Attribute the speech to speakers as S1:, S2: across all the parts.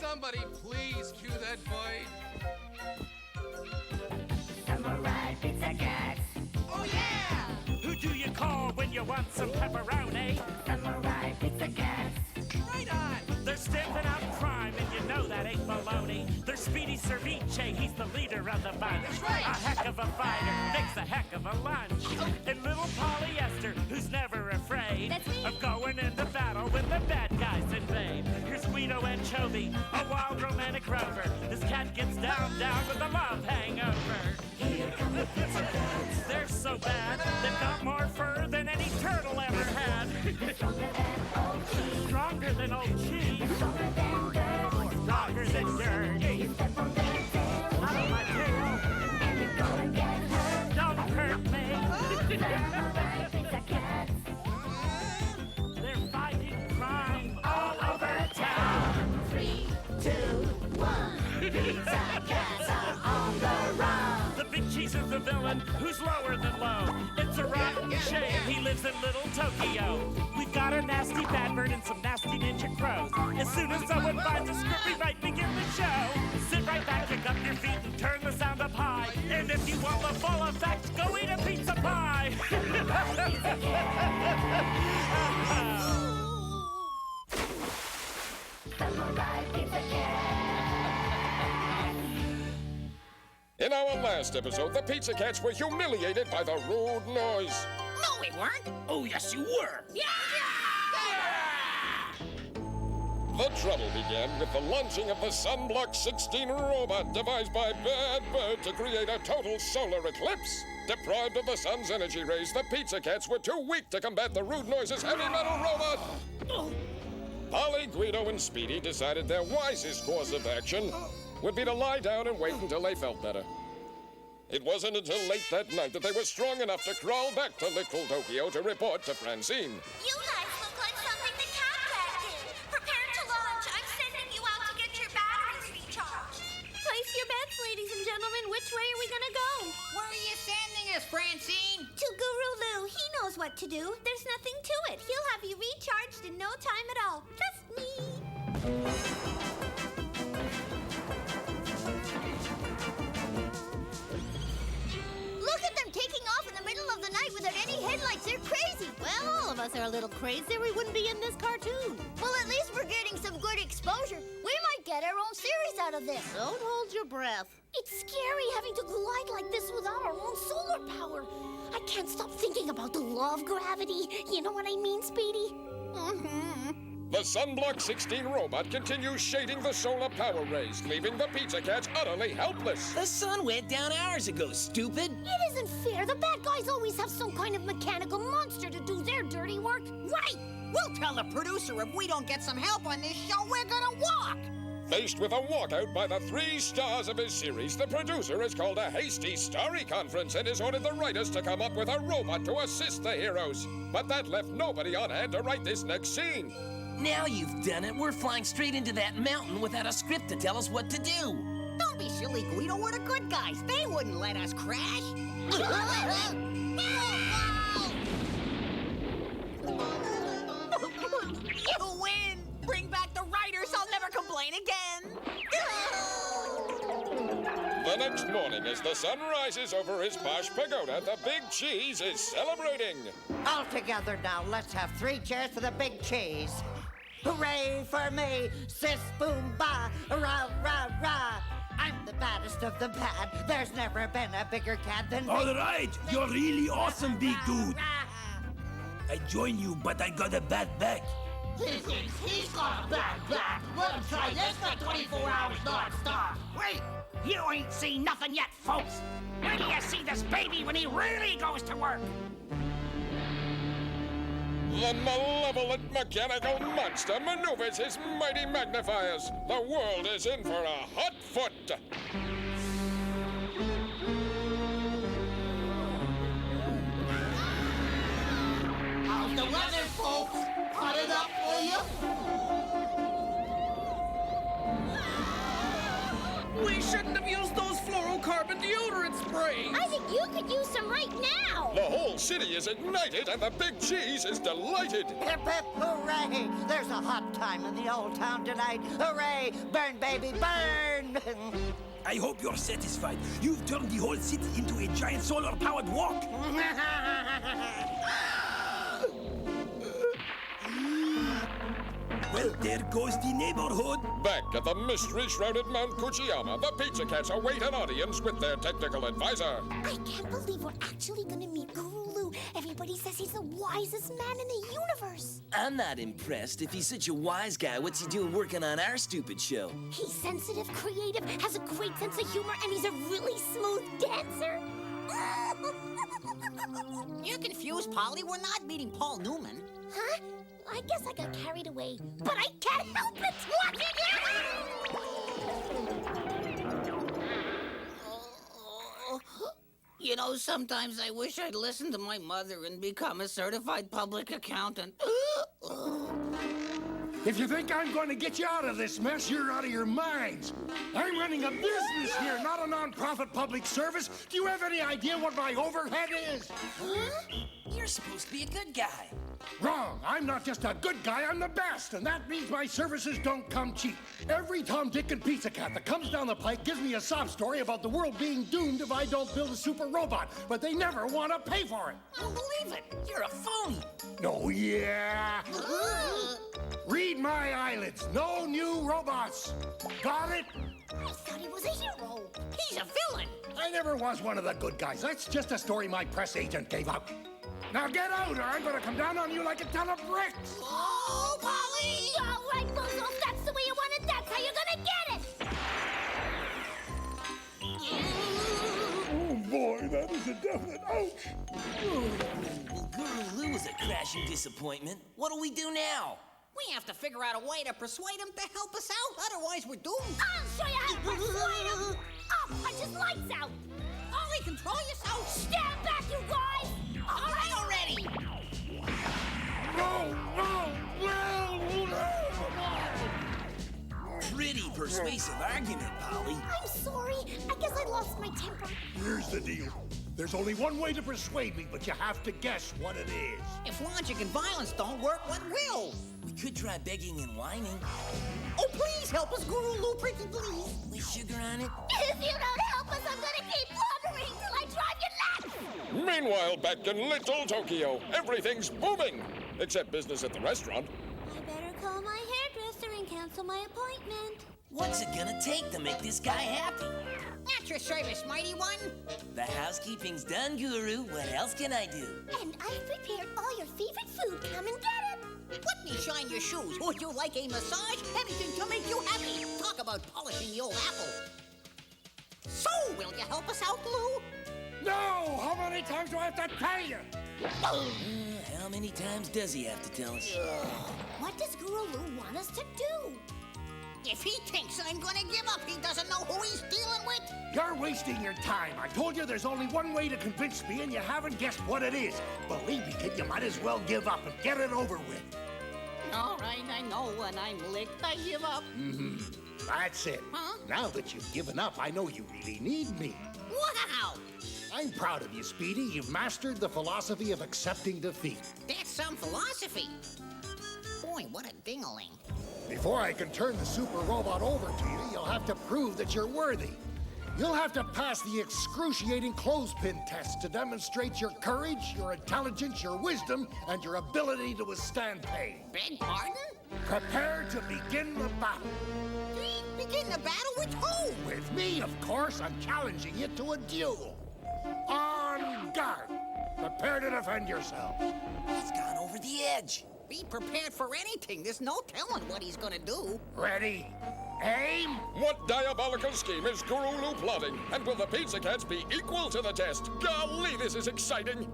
S1: somebody please cue that void?
S2: Samurai Pizza Cats.
S1: Oh, yeah!
S3: Who do you call when you want some pepperoni?
S2: Samurai Pizza Cats.
S1: Right on!
S3: They're stamping out crime, and you know that ain't baloney. They're Speedy Cerviche, he's the leader of the bunch.
S1: That's right.
S3: A heck of a fighter, makes a heck of a lunch. And little Polyester, who's never afraid
S4: That's me.
S3: of going into battle when the bad guys invade. Here's Guido Anchovy, a wild romantic rover. This cat gets down with a love hangover.
S2: Here come the Pizza Cats.
S3: They're so bad, they've got more fur than any turtle ever had.
S2: Stronger than old cheese.
S3: Stronger than old cheese.
S2: Stronger than dirt.
S3: Stronger than dirt.
S2: You step on their tail.
S3: Out of my tail.
S2: And you're gonna get hurt.
S3: Don't hurt me.
S2: Samurai Pizza Cats.
S3: They're fighting crime all over town.
S2: 3, 2, 1. Pizza Cats are on the run.
S3: The big cheese is the villain who's lower than low. It's a rotten shame he lives in little Tokyo. We've got a nasty bad bird and some nasty ninja crows. As soon as someone finds a script, we might begin the show. Sit right back, kick up your feet, and turn the sound up high. And if you want the full effect, go eat a pizza pie.
S2: Samurai Pizza Cats.
S5: In our last episode, the Pizza Cats were humiliated by the rude noise.
S6: No, we weren't. Oh, yes, you were.
S5: The trouble began with the launching of the Sunblock 16 robot devised by Bad Bird to create a total solar eclipse. Deprived of the sun's energy rays, the Pizza Cats were too weak to combat the rude noise's heavy metal robot. Polly, Guido, and Speedy decided their wisest course of action would be to lie down and wait until they felt better. It wasn't until late that night that they were strong enough to crawl back to Little Tokyo to report to Francine.
S4: You guys look like something the cat did. Prepare to launch. I'm sending you out to get your batteries recharged. Place your bets, ladies and gentlemen. Which way are we gonna go?
S6: Where are you sending us, Francine?
S4: To Guru Lou. He knows what to do. There's nothing to it. He'll have you recharged in no time at all. Trust me. Look at them taking off in the middle of the night without any headlights. They're crazy. Well, all of us are a little crazy or we wouldn't be in this cartoon. Well, at least we're getting some good exposure. We might get our own series out of this. Don't hold your breath. It's scary having to glide like this without our own solar power. I can't stop thinking about the law of gravity. You know what I mean, Speedy?
S5: The Sunblock 16 robot continues shading the solar power rays, leaving the Pizza Cats utterly helpless.
S6: The sun went down hours ago, stupid.
S4: It isn't fair. The bad guys always have some kind of mechanical monster to do their dirty work.
S6: Right. We'll tell the producer if we don't get some help on this show, we're gonna walk.
S5: Faced with a walkout by the 3 stars of his series, the producer has called a hasty starry conference and has ordered the writers to come up with a robot to assist the heroes. But that left nobody on hand to write this next scene.
S7: Now you've done it. We're flying straight into that mountain without a script to tell us what to do.
S6: Don't be silly, Guido. We're the good guys. They wouldn't let us crash. You win. Bring back the writers. I'll never complain again.
S5: The next morning, as the sun rises over his posh pagoda, the Big Cheese is celebrating.
S8: All together now, let's have 3 cheers for the Big Cheese. Hooray for me, sis boom ba, rah rah rah. I'm the baddest of the bad. There's never been a bigger cat than me.
S9: All right, you're really awesome, big dude. I join you, but I got a bad back.
S8: He's got a bad back. Let him try this for 24 hours non-stop.
S6: Wait, you ain't seen nothing yet, folks. When do you see this baby when he really goes to work?
S5: The malevolent mechanical monster maneuvers his mighty magnifiers. The world is in for a hot foot.
S8: How's the weather, folks? Hot it up for you?
S6: We shouldn't have used those floral
S1: hydrocarbon deodorant spray.
S4: I think you could use some right now.
S5: The whole city is ignited and the big cheese is delighted.
S8: Hip hip hooray! There's a hot time in the old town tonight. Hooray! Burn, baby, burn!
S9: I hope you're satisfied. You've turned the whole city into a giant solar-powered walk. Well, there goes the neighborhood.
S5: Back at the mystery-shrouded Mount Kuchiyama, the Pizza Cats await an audience with their technical advisor.
S4: I can't believe we're actually gonna meet Guru Lou. Everybody says he's the wisest man in the universe.
S7: I'm not impressed. If he's such a wise guy, what's he doing working on our stupid show?
S4: He's sensitive, creative, has a great sense of humor, and he's a really smooth dancer.
S6: You're confused, Polly. We're not meeting Paul Newman.
S4: Huh? I guess I got carried away, but I can't help it. Watch it!
S6: You know, sometimes I wish I'd listen to my mother and become a certified public accountant.
S10: If you think I'm going to get you out of this mess, you're out of your minds. I'm running a business here, not a non-profit public service. Do you have any idea what my overhead is?
S7: You're supposed to be a good guy.
S10: Wrong. I'm not just a good guy, I'm the best, and that means my services don't come cheap. Every Tom, Dick, and Pizza Cat that comes down the pike gives me a sob story about the world being doomed if I don't build a super robot, but they never want to pay for it.
S6: I don't believe it. You're a phony.
S10: Oh, yeah. Read my eyelids. No new robots. Got it?
S4: I thought he was a hero.
S6: He's a villain.
S10: I never was one of the good guys. That's just a story my press agent gave out. Now get out, or I'm gonna come down on you like a ton of bricks!
S6: Oh, Polly!
S4: All right, Bozo, if that's the way you want it, that's how you're gonna get it!
S10: Oh boy, that is a definite ouch!
S7: Well, Guru Lou is a crashing disappointment. What'll we do now?
S6: We have to figure out a way to persuade him to help us out. Otherwise, we're doomed.
S4: I'll show you how to persuade him! I'll punch his lights out!
S6: Polly, control yourself.
S4: Stand back, you guys!
S6: All right already.
S7: Pretty persuasive argument, Polly.
S4: I'm sorry. I guess I lost my temper.
S10: Here's the deal. There's only one way to persuade me, but you have to guess what it is.
S6: If logic and violence don't work, what will?
S7: We could try begging and whining.
S6: Oh, please help us, Guru Lou, pretty please.
S7: With sugar on it?
S4: If you don't help us, I'm gonna keep blubbering till I drive you nuts!
S5: Meanwhile, back in Little Tokyo, everything's booming, except business at the restaurant.
S4: I better call my hairdresser and cancel my appointment.
S7: What's it gonna take to make this guy happy?
S6: At your service, mighty one.
S7: The housekeeping's done, Guru. What else can I do?
S4: And I've prepared all your favorite food. Come and get it.
S6: Let me shine your shoes. Would you like a massage? Anything to make you happy. Talk about polishing the old apple. So, will you help us out, Lou?
S10: No! How many times do I have to tell you?
S7: How many times does he have to tell us?
S4: What does Guru Lou want us to do?
S6: If he thinks I'm gonna give up, he doesn't know who he's dealing with.
S10: You're wasting your time. I told you there's only one way to convince me, and you haven't guessed what it is. Believe me, kid, you might as well give up and get it over with.
S6: All right, I know when I'm licked, I give up.
S10: That's it.
S6: Huh?
S10: Now that you've given up, I know you really need me.
S6: Wow!
S10: I'm proud of you, Speedy. You've mastered the philosophy of accepting defeat.
S6: That's some philosophy. Boy, what a ding-a-ling.
S10: Before I can turn the super robot over to you, you'll have to prove that you're worthy. You'll have to pass the excruciating clothespin test to demonstrate your courage, your intelligence, your wisdom, and your ability to withstand pain.
S6: Beg pardon?
S10: Prepare to begin the battle.
S6: Begin the battle with who?
S10: With me, of course. I'm challenging you to a duel. On guard. Prepare to defend yourself.
S7: He's gone over the edge.
S6: Be prepared for anything. There's no telling what he's gonna do.
S10: Ready? Aim!
S5: What diabolical scheme is Guru Lou plotting? And will the Pizza Cats be equal to the test? Golly, this is exciting!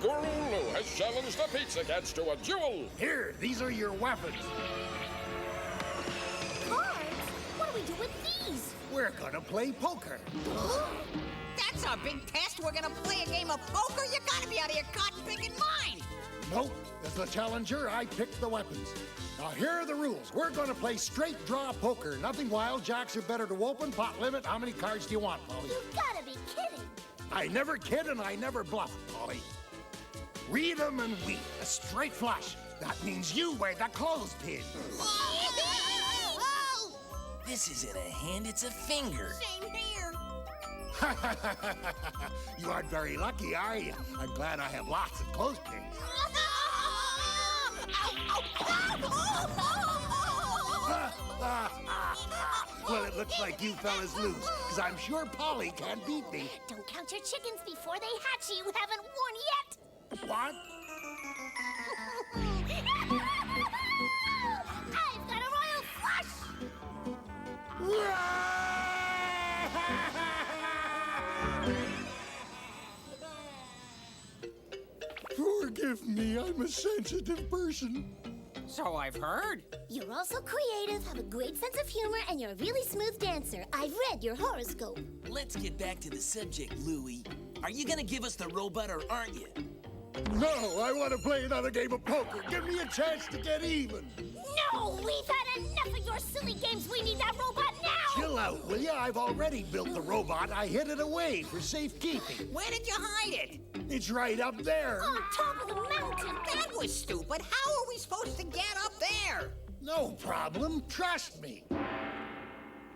S5: Guru Lou has challenged the Pizza Cats to a duel.
S10: Here, these are your weapons.
S4: Cards? What do we do with these?
S10: We're gonna play poker.
S6: That's our big test. We're gonna play a game of poker. You gotta be out of your cotton picking mind.
S10: Nope. As the challenger, I picked the weapons. Now, here are the rules. We're going to play straight draw poker. Nothing wild. Jacks are better to open. Pot limit. How many cards do you want, Polly?
S4: You gotta be kidding.
S10: I never kid and I never bluff, Polly. Read 'em and weep. A straight flush. That means you wear the clothespin.
S7: This isn't a hand, it's a finger.
S6: Same here.
S10: You aren't very lucky, are you? I'm glad I have lots of clothespins. Well, it looks like you fellas lose, because I'm sure Polly can't beat me.
S4: Don't count your chickens before they hatch. You haven't won yet.
S10: What?
S4: I've got a royal flush.
S10: Forgive me, I'm a sensitive person.
S6: So I've heard.
S4: You're also creative, have a great sense of humor, and you're a really smooth dancer. I've read your horoscope.
S7: Let's get back to the subject, Louie. Are you gonna give us the robot or aren't you?
S10: No, I want to play another game of poker. Give me a chance to get even.
S4: No, we've had enough of your silly games. We need that robot now.
S10: Chill out, will ya? I've already built the robot. I hid it away for safekeeping.
S6: Where did you hide it?
S10: It's right up there.
S4: On top of the mountain.
S6: That was stupid. How are we supposed to get up there?
S10: No problem. Trust me.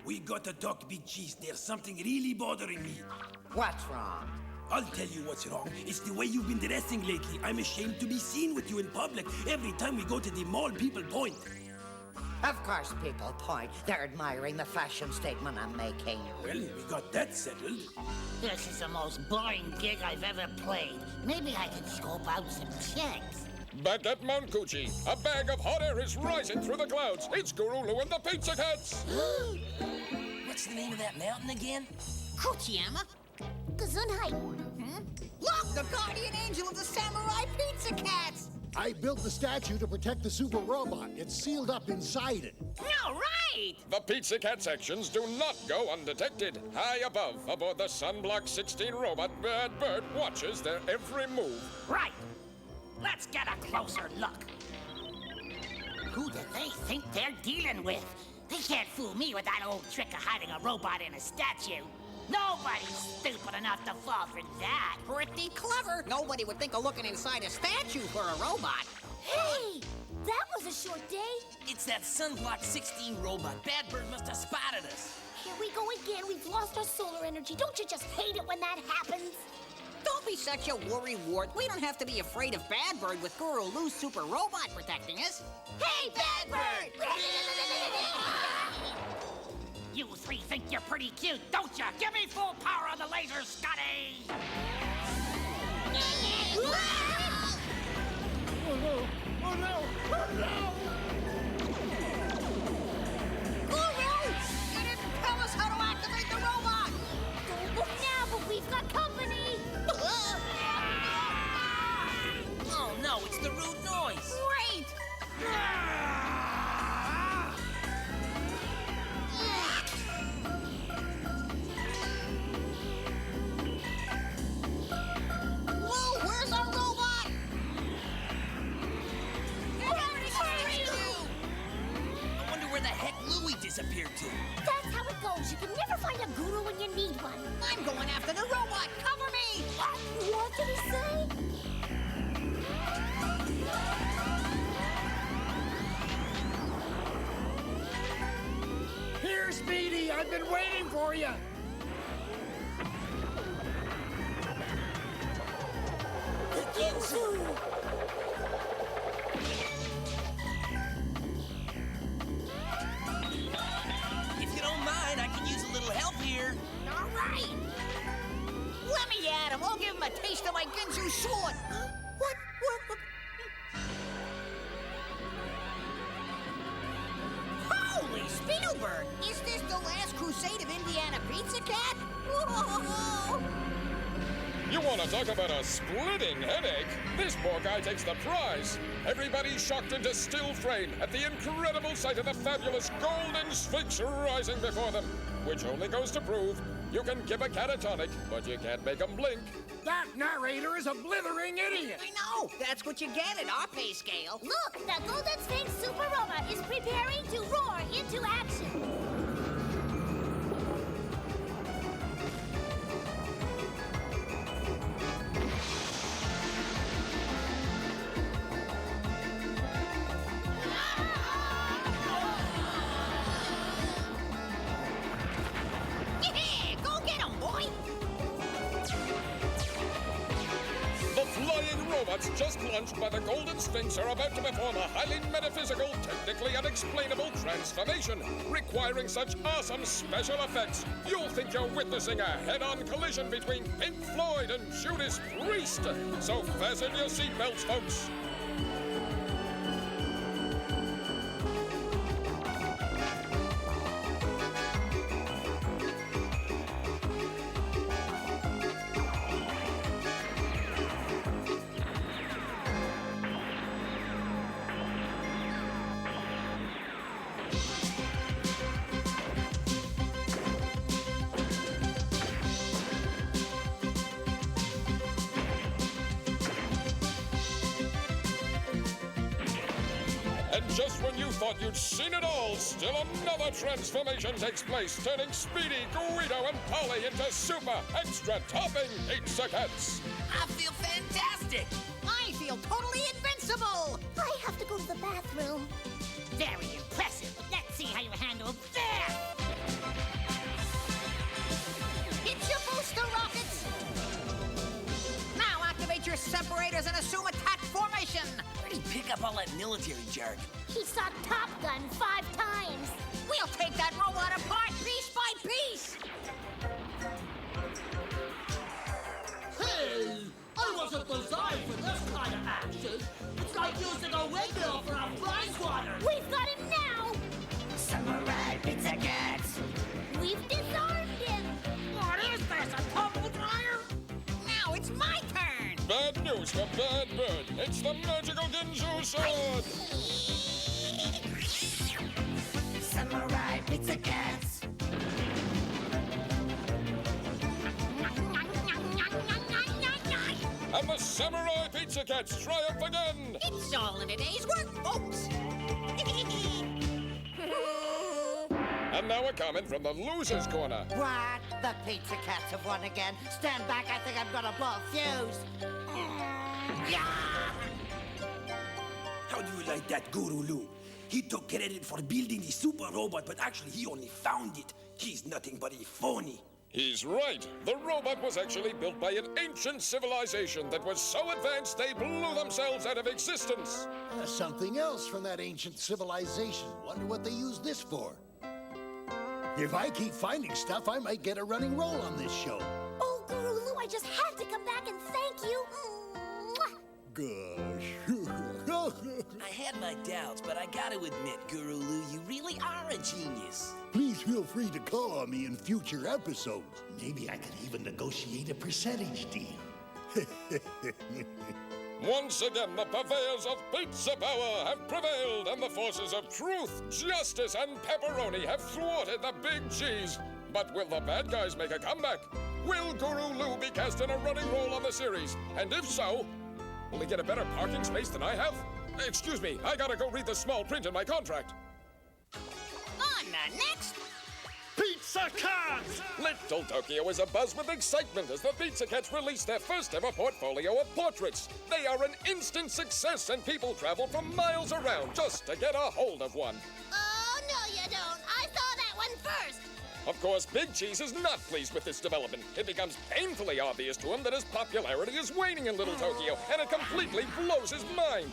S9: We gotta talk, Big Cheese. There's something really bothering me.
S8: What's wrong?
S9: I'll tell you what's wrong. It's the way you've been dressing lately. I'm ashamed to be seen with you in public. Every time we go to the mall, people point.
S8: Of course people point. They're admiring the fashion statement I'm making.
S9: Well, we got that settled.
S6: This is the most boring gig I've ever played. Maybe I can scope out some checks.
S5: Back at Mount Coochie, a bag of hot air is rising through the clouds. It's Gurulu and the Pizza Cats.
S7: What's the name of that mountain again?
S6: Kuchiyama?
S4: Gesundheit.
S6: Look, the guardian angel of the samurai Pizza Cats!
S10: I built the statue to protect the super robot. It's sealed up inside it.
S6: No, right!
S5: The Pizza Cat sections do not go undetected. High above, aboard the Sunblock 16 robot, Bad Bird watches their every move.
S6: Right! Let's get a closer look. Who do they think they're dealing with? They can't fool me with that old trick of hiding a robot in a statue. Nobody's stupid enough to fall for that. Pretty clever. Nobody would think of looking inside a statue for a robot.
S4: Hey, that was a short day.
S7: It's that Sunblock 16 robot. Bad Bird must have spotted us.
S4: Here we go again. We've lost our solar energy. Don't you just hate it when that happens?
S6: Don't be such a worrywart. We don't have to be afraid of Bad Bird with Guru Lou's super robot protecting us.
S4: Hey, Bad Bird!
S6: You three think you're pretty cute, don't you? Give me full power on the laser, Scotty!
S10: Oh no! Oh no! Oh no!
S6: Guru! You didn't tell us how to activate the robot!
S4: Don't look now, but we've got company.
S7: Oh no, it's the rude noise.
S6: Great! Lou, where's our robot?
S7: I wonder where the heck Louie disappeared to.
S4: That's how it goes. You can never find a guru when you need one.
S6: I'm going after the robot. Cover me!
S4: What did he say?
S10: Here, Speedy! I've been waiting for you!
S4: The Ginsu!
S7: If you don't mind, I can use a little help here.
S6: All right. Let me at him. I'll give him a taste of my Ginsu sword. What? Holy Spielberg! Is this the last crusade of Indiana Pizza Cat? Whoa!
S5: You want to talk about a splitting headache? This poor guy takes the prize. Everybody's shocked into still frame at the incredible sight of the fabulous golden sphinx rising before them, which only goes to prove You can give a cat a tonic, but you can't make him blink.
S10: That narrator is a blithering idiot.
S6: I know. That's what you get at our pay scale.
S4: Look, the Golden Sphinx Super Robot is preparing to roar into action.
S6: Yeah, go get him, boy.
S5: The flying robots just launched by the Golden Sphinx are about to perform a highly metaphysical, technically unexplainable transformation, requiring such awesome special effects. You'll think you're witnessing a head-on collision between Pink Floyd and Judas Priest. So fasten your seatbelts, folks. And just when you thought you'd seen it all, still another transformation takes place, turning Speedy, Guido, and Polly into super extra topping pizza cats.
S7: I feel fantastic.
S6: I feel totally invincible.
S4: I have to go to the bathroom.
S6: Very impressive. Let's see how you handle that. Hit your booster rockets. Now activate your separators and assume attack formation.
S7: Where'd he pick up all that military jargon?
S4: He saw Top Gun 5 times.
S6: We'll take that robot apart piece by piece.
S2: Hey, I wasn't designed for this kind of action. It's like using a windmill for a fly swatter.
S4: We've got him now.
S8: Samurai Pizza Cats.
S4: We've disarmed him.
S6: What is this, a tumble dryer? Now it's my turn.
S5: Bad news for Bad Bird. It's the magical Ginzu sword.
S8: Samurai Pizza Cats.
S5: And the Samurai Pizza Cats triumph again.
S6: It's all in a day's work, folks.
S5: And now a comment from the loser's corner.
S8: What? The Pizza Cats have won again. Stand back, I think I'm gonna blow a fuse.
S9: How do you like that, Guru Lou? He took credit for building the super robot, but actually he only found it. He's nothing but a phony.
S5: He's right. The robot was actually built by an ancient civilization that was so advanced they blew themselves out of existence.
S10: Something else from that ancient civilization. Wonder what they used this for. If I keep finding stuff, I might get a running roll on this show.
S4: Oh, Guru Lou, I just had to come back and thank you. Mwah.
S10: Gosh.
S7: I had my doubts, but I gotta admit, Guru Lou, you really are a genius.
S10: Please feel free to call on me in future episodes. Maybe I could even negotiate a percentage deal.
S5: Once again, the purveyors of pizza power have prevailed, and the forces of truth, justice, and pepperoni have thwarted the big cheese. But will the bad guys make a comeback? Will Guru Lou be cast in a running role on the series? And if so, will he get a better parking space than I have? Excuse me, I gotta go read the small print in my contract.
S6: On the next.
S5: Pizza Cats! Little Tokyo is abuzz with excitement as the Pizza Cats release their first ever portfolio of portraits. They are an instant success and people travel from miles around just to get a hold of one.
S4: Oh, no, you don't. I saw that one first.
S5: Of course, Big Cheese is not pleased with this development. It becomes painfully obvious to him that his popularity is waning in Little Tokyo, and it completely blows his mind.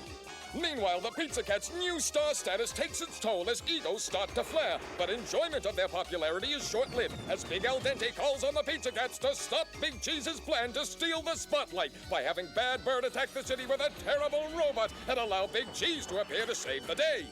S5: Meanwhile, the Pizza Cat's new star status takes its toll as egos start to flare, but enjoyment of their popularity is short-lived as Big Al Dente calls on the Pizza Cats to stop Big Cheese's plan to steal the spotlight by having Bad Bird attack the city with a terrible robot and allow Big Cheese to appear to save the day.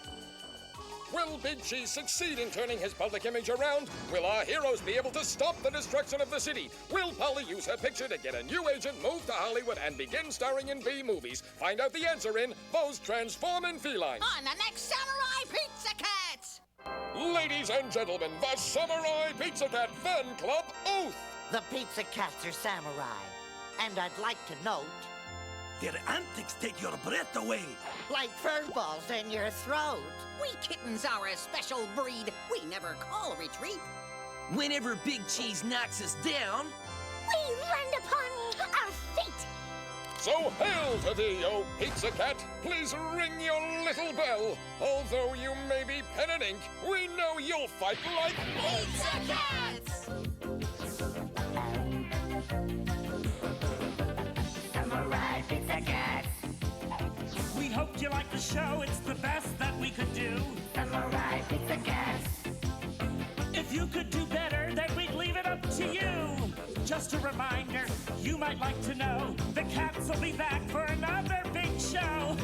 S5: Will Big Cheese succeed in turning his public image around? Will our heroes be able to stop the destruction of the city? Will Polly use her picture to get a new agent, move to Hollywood, and begin starring in B-movies? Find out the answer in Those Transforming Felines.
S6: On the next Samurai Pizza Cats!
S5: Ladies Ladies and gentlemen, the Samurai Pizza Cat Fan Club Oath!
S8: The Pizza Cats are samurai. And I'd like to note,
S9: Their antics take your breath away.
S8: like fur balls in your throat.
S11: We kittens are a special breed. We never call retreat.
S7: Whenever Big Cheese knocks us down,
S4: We land upon our fate.
S5: So hail to thee, O Pizza Cat! Please ring your little bell. Although you may be pen and ink, we know you'll fight like
S4: Pizza Cats!
S6: Samurai Pizza Cats.
S3: We hoped you liked the show. It's the best that we could do.
S6: Samurai Pizza Cats.
S3: If you could do better, then we'd leave it up to you. Just a reminder, you might like to know, the cats will be back for another big show.